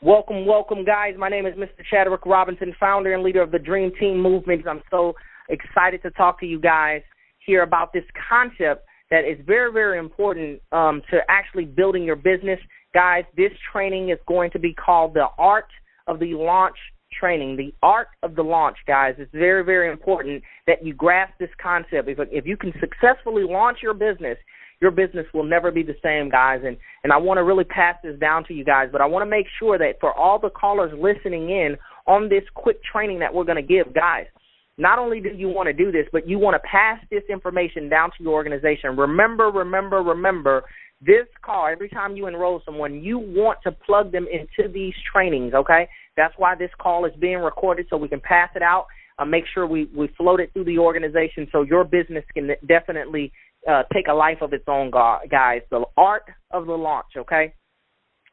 Welcome, welcome, guys. My name is Mr. Chadwick Robinson, founder and leader of the Dream Team Movement. I'm so excited to talk to you guys here about this concept that is very, very important to actually building your business. Guys, this training is going to be called the Art of the Launch Training. The Art of the Launch, guys. It's very, very important that you grasp this concept. If you can successfully launch your business will never be the same, guys. And I want to really pass this down to you guys, but I want to make sure that for all the callers listening in on this quick training that we're going to give, guys, not only do you want to do this, but you want to pass this information down to your organization. Remember, this call, every time you enroll someone, you want to plug them into these trainings, okay? That's why this call is being recorded, so we can pass it out, make sure we float it through the organization so your business can definitely take a life of its own, guys. The art of the launch, okay?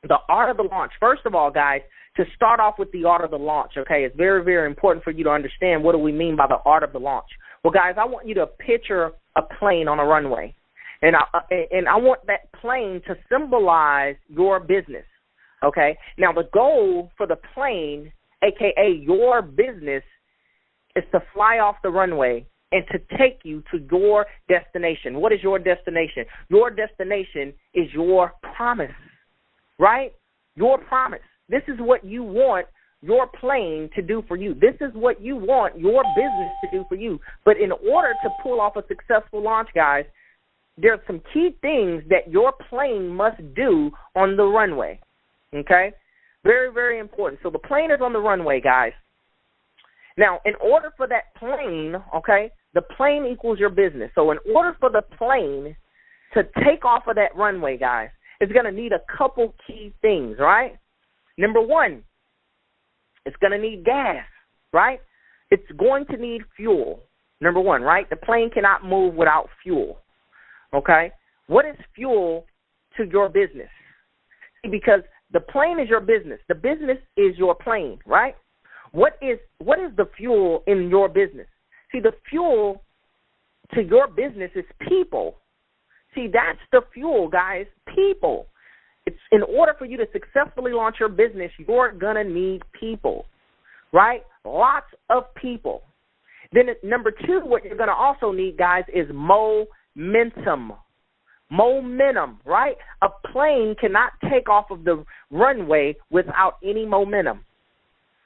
The art of the launch. First of all, guys, to start off with the art of the launch, okay, it's very, very important for you to understand what do we mean by the art of the launch. Well, guys, I want you to picture a plane on a runway, and I want that plane to symbolize your business, okay? Now, the goal for the plane, a.k.a. your business, is to fly off the runway and to take you to your destination. What is your destination? Your destination is your promise, right? Your promise. This is what you want your plane to do for you. This is what you want your business to do for you. But in order to pull off a successful launch, guys, there's some key things that your plane must do on the runway, okay? Very, very important. So the plane is on the runway, guys. Now, in order for that plane, okay, the plane equals your business. So in order for the plane to take off of that runway, guys, it's going to need a couple key things, right? Number one, it's going to need gas, right? It's going to need fuel, number one, right? The plane cannot move without fuel, okay? What is fuel to your business? See, because the plane is your business. The business is your plane, right? What is the fuel in your business? See, the fuel to your business is people. See, that's the fuel, guys, people. It's in order for you to successfully launch your business, you're going to need people, right? Lots of people. Then number two, what you're going to also need, guys, is momentum. Momentum, right? A plane cannot take off of the runway without any momentum.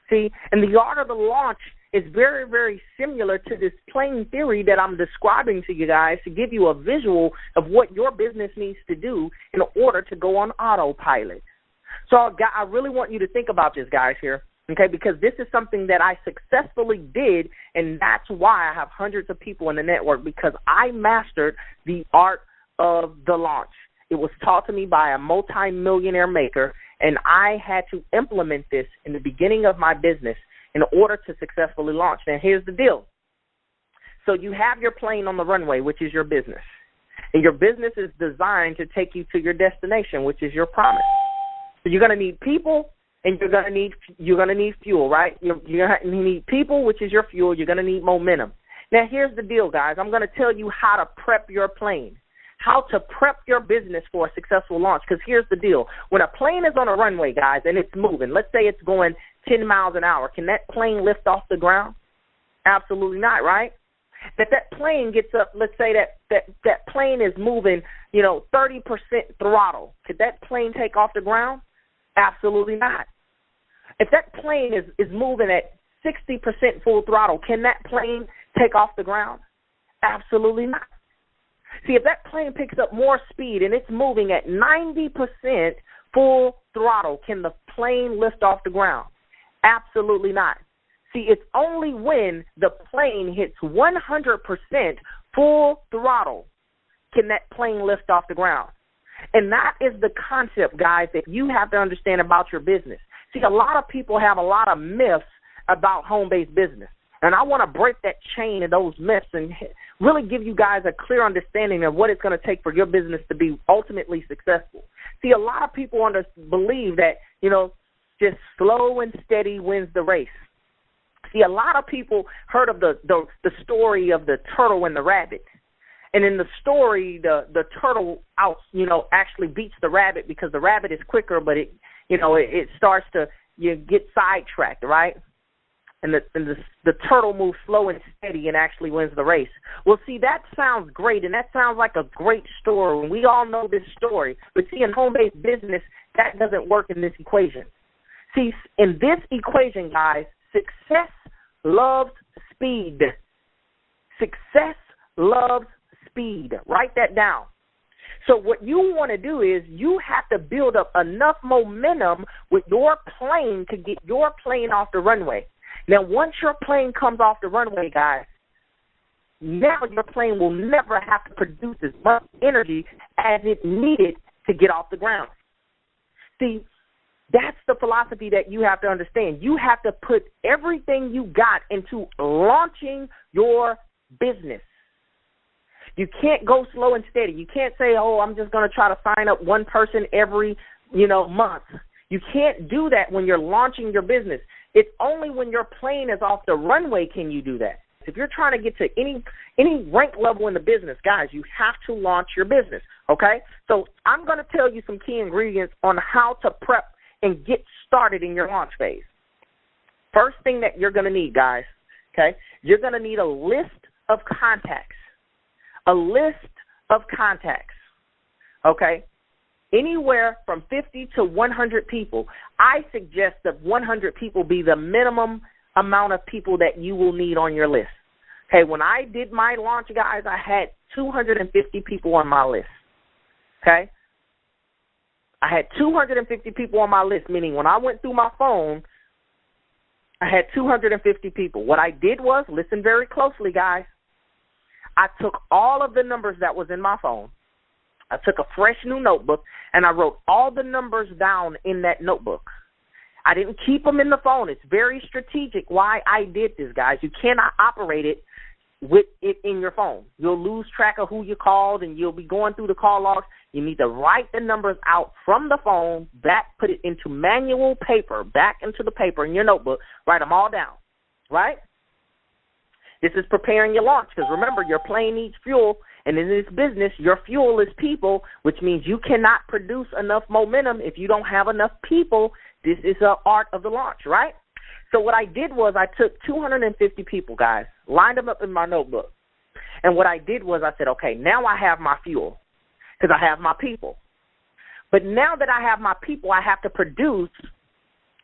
See, and the art of the launch is very, very similar to this plane theory that I'm describing to you guys to give you a visual of what your business needs to do in order to go on autopilot. So I really want you to think about this, guys, here, okay, because this is something that I successfully did, and that's why I have hundreds of people in the network, because I mastered the art of the launch. It was taught to me by a multi-millionaire maker, and I had to implement this in the beginning of my business in order to successfully launch. Now, here's the deal. So you have your plane on the runway, which is your business. And your business is designed to take you to your destination, which is your promise. So you're going to need people, and you're going to need fuel, right? You're going to need people, which is your fuel. You're going to need momentum. Now, here's the deal, guys. I'm going to tell you how to prep your plane, how to prep your business for a successful launch, because here's the deal. When a plane is on a runway, guys, and it's moving, let's say it's going 10 miles an hour, can that plane lift off the ground? Absolutely not, right? That plane gets up, let's say that plane is moving, 30% throttle. Could that plane take off the ground? Absolutely not. If that plane is moving at 60% full throttle, can that plane take off the ground? Absolutely not. See, if that plane picks up more speed and it's moving at 90% full throttle, can the plane lift off the ground? Absolutely not. See, it's only when the plane hits 100% full throttle can that plane lift off the ground. And that is the concept, guys, that you have to understand about your business. See, a lot of people have a lot of myths about home-based business. And I want to break that chain of those myths and really give you guys a clear understanding of what it's going to take for your business to be ultimately successful. See, a lot of people believe that, just slow and steady wins the race. See, a lot of people heard of the story of the turtle and the rabbit. And in the story, the turtle actually beats the rabbit because the rabbit is quicker, but it starts to get sidetracked, right? And the turtle moves slow and steady and actually wins the race. Well, see, that sounds great, and that sounds like a great story, and we all know this story. But see, in home-based business, that doesn't work in this equation. See, in this equation, guys, success loves speed. Success loves speed. Write that down. So what you want to do is you have to build up enough momentum with your plane to get your plane off the runway. Now, once your plane comes off the runway, guys, now your plane will never have to produce as much energy as it needed to get off the ground. See, that's the philosophy that you have to understand. You have to put everything you got into launching your business. You can't go slow and steady. You can't say, I'm just going to try to sign up one person every, month. You can't do that when you're launching your business. It's only when your plane is off the runway can you do that. If you're trying to get to any rank level in the business, guys, you have to launch your business, okay? So I'm going to tell you some key ingredients on how to prep and get started in your launch phase. First thing that you're going to need, guys, okay, you're going to need a list of contacts. A list of contacts, okay? Anywhere from 50 to 100 people. I suggest that 100 people be the minimum amount of people that you will need on your list. Okay, when I did my launch, guys, I had 250 people on my list, okay? I had 250 people on my list, meaning when I went through my phone, I had 250 people. What I did was, listen very closely, guys, I took all of the numbers that was in my phone. I took a fresh new notebook, and I wrote all the numbers down in that notebook. I didn't keep them in the phone. It's very strategic why I did this, guys. You cannot operate it with it in your phone. You'll lose track of who you called, and you'll be going through the call logs. You need to write the numbers out from the phone, put it into manual paper, back into the paper in your notebook. Write them all down, right? This is preparing your launch because, remember, your plane needs fuel, and in this business, your fuel is people, which means you cannot produce enough momentum if you don't have enough people. This is the art of the launch, right? So what I did was I took 250 people, guys, lined them up in my notebook, and what I did was I said, okay, now I have my fuel because I have my people. But now that I have my people, I have to produce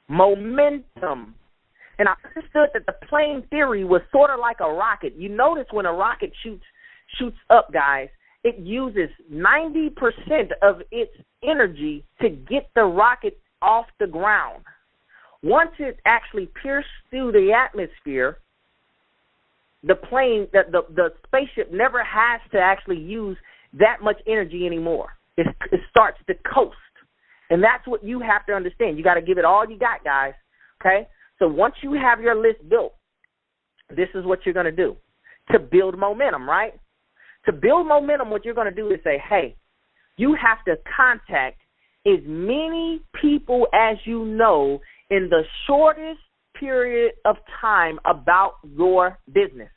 momentum. And I understood that the plane theory was sort of like a rocket. You notice when a rocket shoots up, guys, it uses 90% of its energy to get the rocket off the ground. Once it actually pierces through the atmosphere, the plane, the spaceship never has to actually use that much energy anymore. It starts to coast. And that's what you have to understand. You got to give it all you got, guys, okay? So once you have your list built, this is what you're going to do to build momentum, right? To build momentum, what you're going to do is say, hey, you have to contact as many people as you know in the shortest period of time about your business.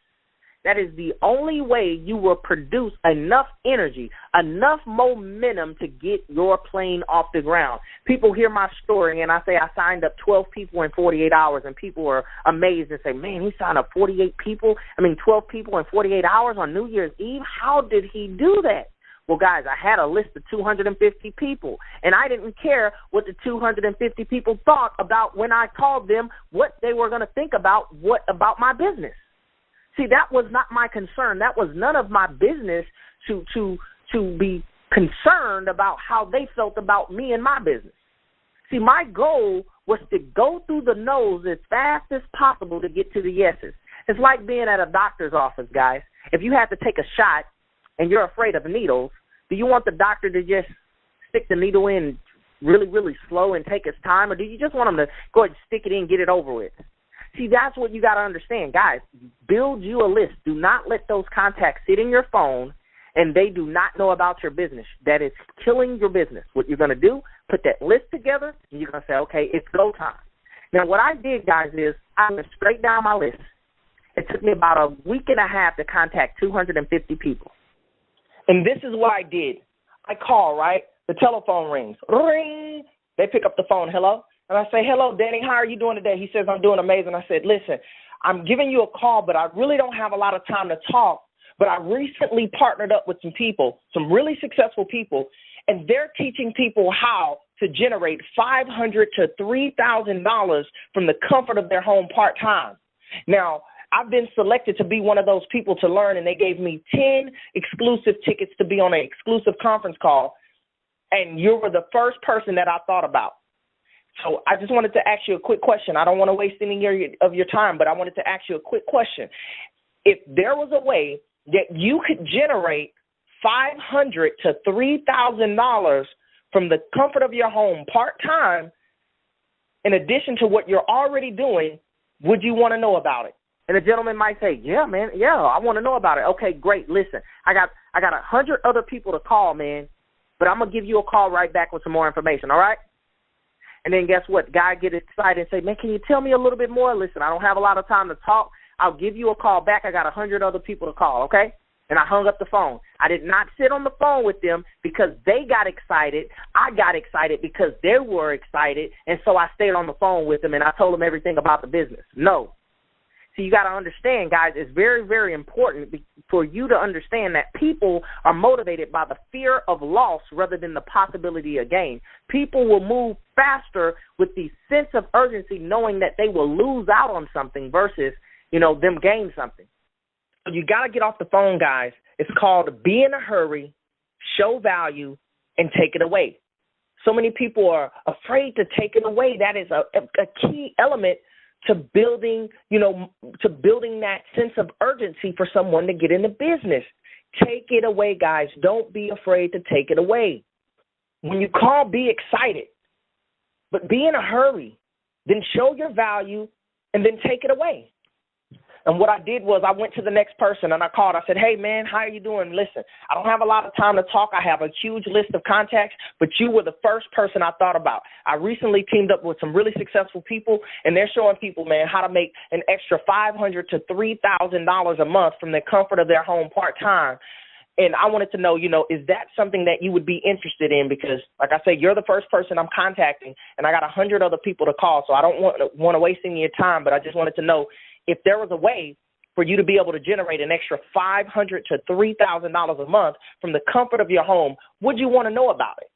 That is the only way you will produce enough energy, enough momentum to get your plane off the ground. People hear my story, and I say I signed up 12 people in 48 hours, and people are amazed and say, man, he signed up 12 people in 48 hours on New Year's Eve? How did he do that? Well, guys, I had a list of 250 people, and I didn't care what the 250 people thought about when I called them, what they were going to think about my business. See, that was not my concern. That was none of my business to be concerned about how they felt about me and my business. See, my goal was to go through the no's as fast as possible to get to the yeses. It's like being at a doctor's office, guys. If you have to take a shot and you're afraid of needles, do you want the doctor to just stick the needle in really, really slow and take his time, or do you just want him to go ahead and stick it in and get it over with? See, that's what you got to understand. Guys, build you a list. Do not let those contacts sit in your phone and they do not know about your business. That is killing your business. What you're going to do, put that list together, and you're going to say, okay, it's go time. Now, what I did, guys, is I went straight down my list. It took me about a week and a half to contact 250 people. And this is what I did. I call, right? The telephone rings. Ring. They pick up the phone. Hello? And I say, hello, Danny, how are you doing today? He says, I'm doing amazing. I said, listen, I'm giving you a call, but I really don't have a lot of time to talk. But I recently partnered up with some people, some really successful people, and they're teaching people how to generate $500 to $3,000 from the comfort of their home part-time. Now, I've been selected to be one of those people to learn, and they gave me 10 exclusive tickets to be on an exclusive conference call, and you were the first person that I thought about. So I just wanted to ask you a quick question. I don't want to waste any of your time, but I wanted to ask you a quick question. If there was a way that you could generate $500 to $3,000 from the comfort of your home part-time, in addition to what you're already doing, would you want to know about it? And the gentleman might say, yeah, man, yeah, I want to know about it. Okay, great. Listen, I got 100 other people to call, man, but I'm going to give you a call right back with some more information, all right? And then guess what? Guy get excited and say, man, can you tell me a little bit more? Listen, I don't have a lot of time to talk. I'll give you a call back. I got 100 other people to call, okay? And I hung up the phone. I did not sit on the phone with them because they got excited. I got excited because they were excited, and so I stayed on the phone with them, and I told them everything about the business. No. So you got to understand, guys, it's very, very important for you to understand that people are motivated by the fear of loss rather than the possibility of gain. People will move faster with the sense of urgency knowing that they will lose out on something versus, them gain something. So you got to get off the phone, guys. It's called be in a hurry, show value, and take it away. So many people are afraid to take it away. That is a key element to building, that sense of urgency for someone to get into business. Take it away, guys. Don't be afraid to take it away. When you call, be excited, but be in a hurry. Then show your value and then take it away. And what I did was I went to the next person and I called. I said, hey, man, how are you doing? Listen, I don't have a lot of time to talk. I have a huge list of contacts, but you were the first person I thought about. I recently teamed up with some really successful people, and they're showing people, man, how to make an extra $500 to $3,000 a month from the comfort of their home part-time. And I wanted to know, is that something that you would be interested in? Because, like I said, you're the first person I'm contacting, and I got 100 other people to call, so I don't want to waste any of your time, but I just wanted to know if there was a way for you to be able to generate an extra $500 to $3,000 a month from the comfort of your home, would you want to know about it?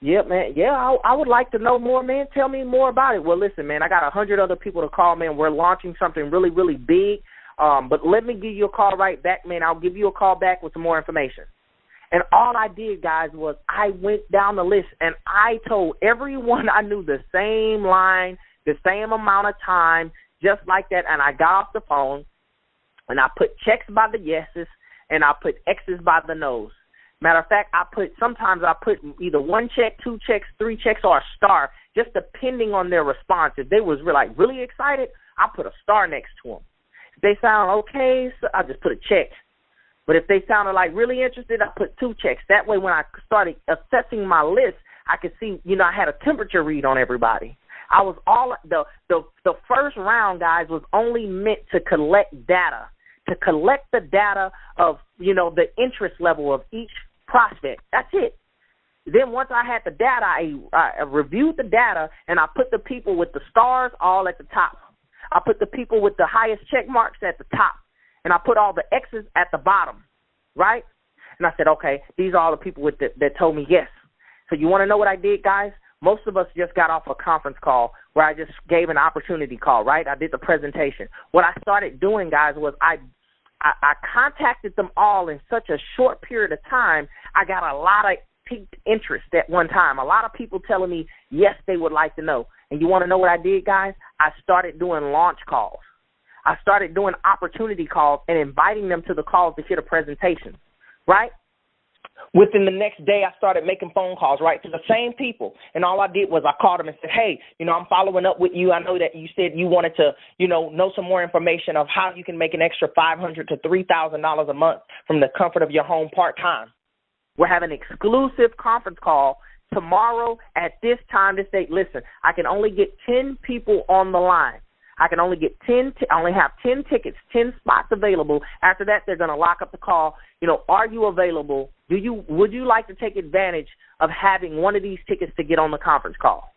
Yeah, man. Yeah, I would like to know more, man. Tell me more about it. Well, listen, man, I got 100 other people to call, man. We're launching something really, really big. But let me give you a call right back, man. I'll give you a call back with some more information. And all I did, guys, was I went down the list, and I told everyone I knew the same line, the same amount of time, just like that, and I got off the phone, and I put checks by the yeses, and I put X's by the no's. Matter of fact, sometimes I put either one check, two checks, three checks, or a star, just depending on their response. If they was really excited, I put a star next to them. If they sound okay, so I just put a check. But if they sounded really interested, I put two checks. That way, when I started assessing my list, I could see, I had a temperature read on everybody. I was the first round, guys, was only meant to collect data, the data of, the interest level of each prospect. That's it. Then once I had the data, I reviewed the data, and I put the people with the stars all at the top. I put the people with the highest check marks at the top, and I put all the X's at the bottom, right? And I said, okay, these are all the people that told me yes. So you want to know what I did, guys? Most of us just got off a conference call where I just gave an opportunity call, right? I did the presentation. What I started doing, guys, was I contacted them all in such a short period of time. I got a lot of piqued interest at one time. A lot of people telling me, yes, they would like to know. And you want to know what I did, guys? I started doing launch calls. I started doing opportunity calls and inviting them to the calls to hear the presentation, right? Within the next day, I started making phone calls, right, to the same people. And all I did was I called them and said, hey, I'm following up with you. I know that you said you wanted to, know some more information of how you can make an extra $500 to $3,000 a month from the comfort of your home part-time. We're having an exclusive conference call tomorrow at this time, this date. Listen, I can only get 10 people on the line. I can only get I only have 10 tickets, 10 spots available. After that, they're going to lock up the call. Are you available? Would you like to take advantage of having one of these tickets to get on the conference call?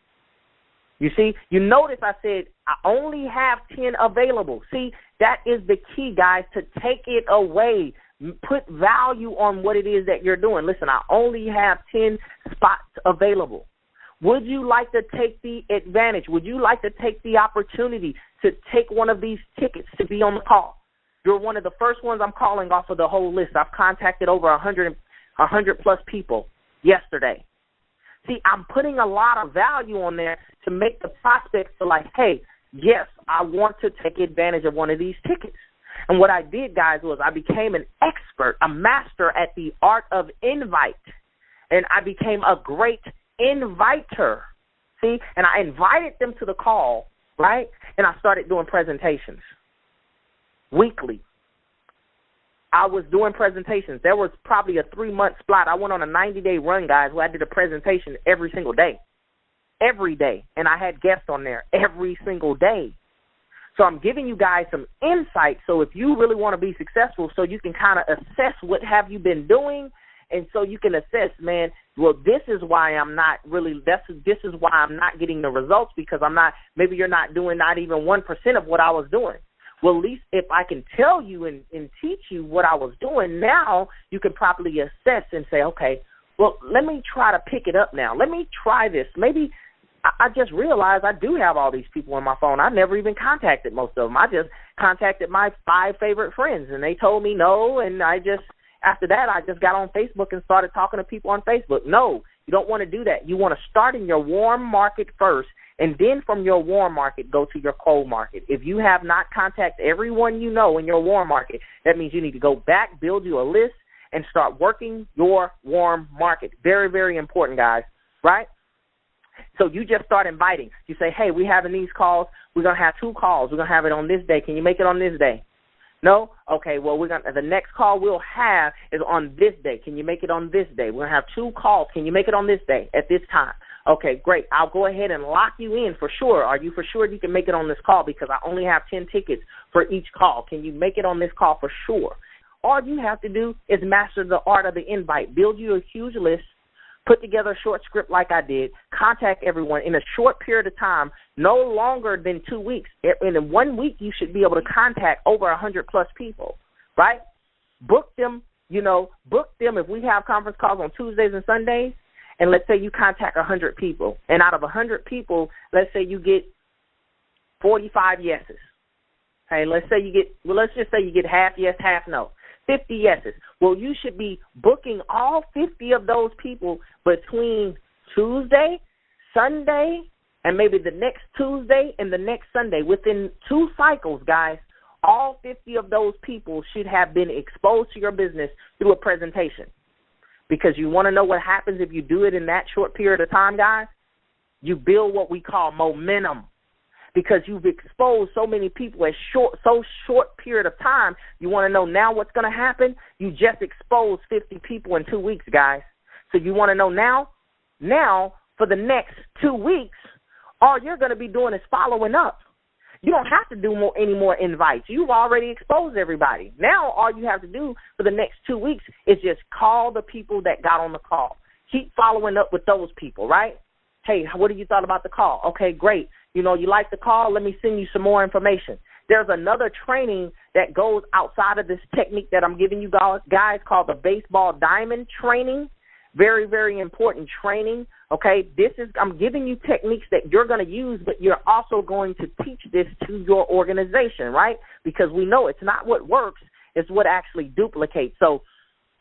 You see, you notice I said I only have 10 available. See, that is the key, guys, to take it away. Put value on what it is that you're doing. Listen, I only have 10 spots available. Would you like to take the advantage? Would you like to take the opportunity to take one of these tickets to be on the call? You're one of the first ones I'm calling off of the whole list. I've contacted over 100 plus people yesterday. See, I'm putting a lot of value on there to make the prospects feel like, hey, yes, I want to take advantage of one of these tickets. And what I did, guys, was I became an expert, a master at the art of invite. And I became a great inviter. See, and I invited them to the call, right? And I started doing presentations weekly. I was doing presentations. There was probably a 3-month slot. I went on a 90-day run, guys, where I did a presentation every single day. Every day. And I had guests on there every single day. So I'm giving you guys some insight so if you really want to be successful, so you can kind of assess what have you been doing, and so you can assess, man, well, this is why I'm not really, this is why I'm not getting the results, because maybe you're not doing not even 1% of what I was doing. Well, at least if I can tell you and teach you what I was doing, now you can properly assess and say, okay, well, let me try to pick it up now. Let me try this. Maybe I just realized I do have all these people on my phone. I never even contacted most of them. I just contacted my 5 favorite friends, and they told me no, and after that, I just got on Facebook and started talking to people on Facebook. No, you don't want to do that. You want to start in your warm market first, and then from your warm market, go to your cold market. If you have not contacted everyone you know in your warm market, that means you need to go back, build you a list, and start working your warm market. Very, very important, guys, right? So you just start inviting. You say, hey, we're having these calls. We're going to have 2 calls. We're going to have it on this day. Can you make it on this day? No? Okay, well, the next call we'll have is on this day. Can you make it on this day? We're going to have 2 calls. Can you make it on this day at this time? Okay, great. I'll go ahead and lock you in for sure. Are you for sure you can make it on this call? Because I only have 10 tickets for each call. Can you make it on this call for sure? All you have to do is master the art of the invite. Build you a huge list. Put together a short script like I did, contact everyone in a short period of time, no longer than 2 weeks. In 1 week, you should be able to contact over 100 plus people, right? Book them if we have conference calls on Tuesdays and Sundays, and let's say you contact 100 people, and out of 100 people, let's say you get 45 yeses. Okay, let's just say you get half yes, half no. 50 yeses. Well, you should be booking all 50 of those people between Tuesday, Sunday, and maybe the next Tuesday and the next Sunday. Within 2 cycles, guys, all 50 of those people should have been exposed to your business through a presentation. Because you want to know what happens if you do it in that short period of time, guys? You build what we call momentum. Because you've exposed so many people in so short period of time, you want to know now what's going to happen? You just exposed 50 people in 2 weeks, guys. So you want to know now? Now, for the next 2 weeks, all you're going to be doing is following up. You don't have to do any more invites. You've already exposed everybody. Now all you have to do for the next 2 weeks is just call the people that got on the call. Keep following up with those people, right? Hey, what did you thought about the call? Okay, great. You like the call? Let me send you some more information. There's another training that goes outside of this technique that I'm giving you guys called the baseball diamond training. Very, very important training. Okay, I'm giving you techniques that you're going to use, but you're also going to teach this to your organization, right? Because we know it's not what works, it's what actually duplicates. So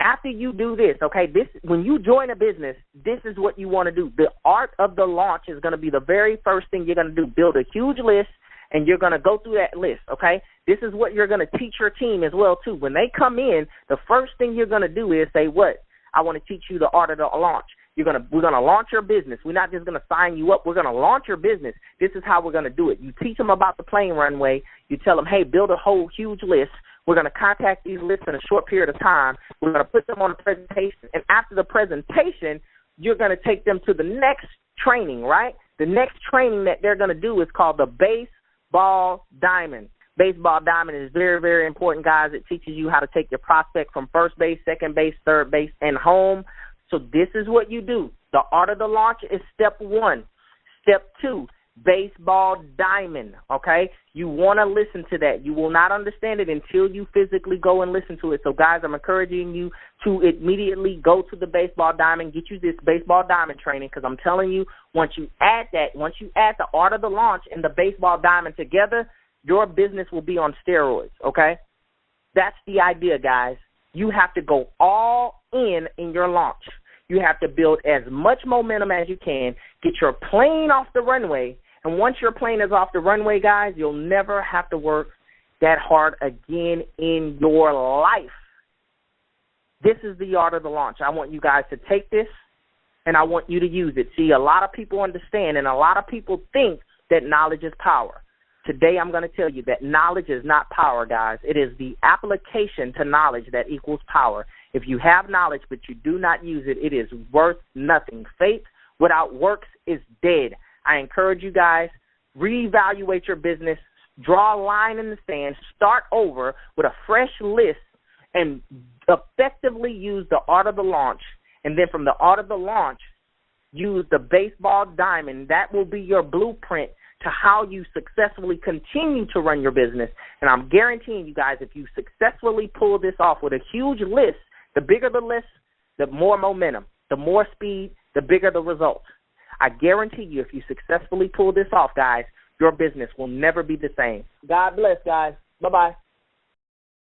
after you do this, okay, when you join a business, this is what you want to do. The art of the launch is going to be the very first thing you're going to do. Build a huge list, and you're going to go through that list, okay? This is what you're going to teach your team as well, too. When they come in, the first thing you're going to do is say, what? I want to teach you the art of the launch. We're going to launch your business. We're not just going to sign you up. We're going to launch your business. This is how we're going to do it. You teach them about the plane runway. You tell them, hey, build a whole huge list. We're going to contact these lists in a short period of time. We're going to put them on a presentation. And after the presentation, you're going to take them to the next training, right? The next training that they're going to do is called the baseball diamond. Baseball diamond is very, very important, guys. It teaches you how to take your prospect from first base, second base, third base, and home. So this is what you do. The art of the launch is step 1. Step 2, baseball diamond, okay? You want to listen to that. You will not understand it until you physically go and listen to it. So, guys, I'm encouraging you to immediately go to the baseball diamond, get you this baseball diamond training, because I'm telling you, once you add the art of the launch and the baseball diamond together, your business will be on steroids, okay? That's the idea, guys. You have to go all in your launch. You have to build as much momentum as you can, get your plane off the runway, and once your plane is off the runway, guys, you'll never have to work that hard again in your life. This is the art of the launch. I want you guys to take this, and I want you to use it. See, a lot of people understand, and a lot of people think that knowledge is power. Today I'm going to tell you that knowledge is not power, guys. It is the application to knowledge that equals power. If you have knowledge but you do not use it, it is worth nothing. Faith without works is dead. I encourage you guys, reevaluate your business, draw a line in the sand, start over with a fresh list, and effectively use the art of the launch. And then from the art of the launch, use the baseball diamond. That will be your blueprint to how you successfully continue to run your business. And I'm guaranteeing you guys, if you successfully pull this off with a huge list, the bigger the list, the more momentum, the more speed, the bigger the results. I guarantee you, if you successfully pull this off, guys, your business will never be the same. God bless, guys. Bye-bye.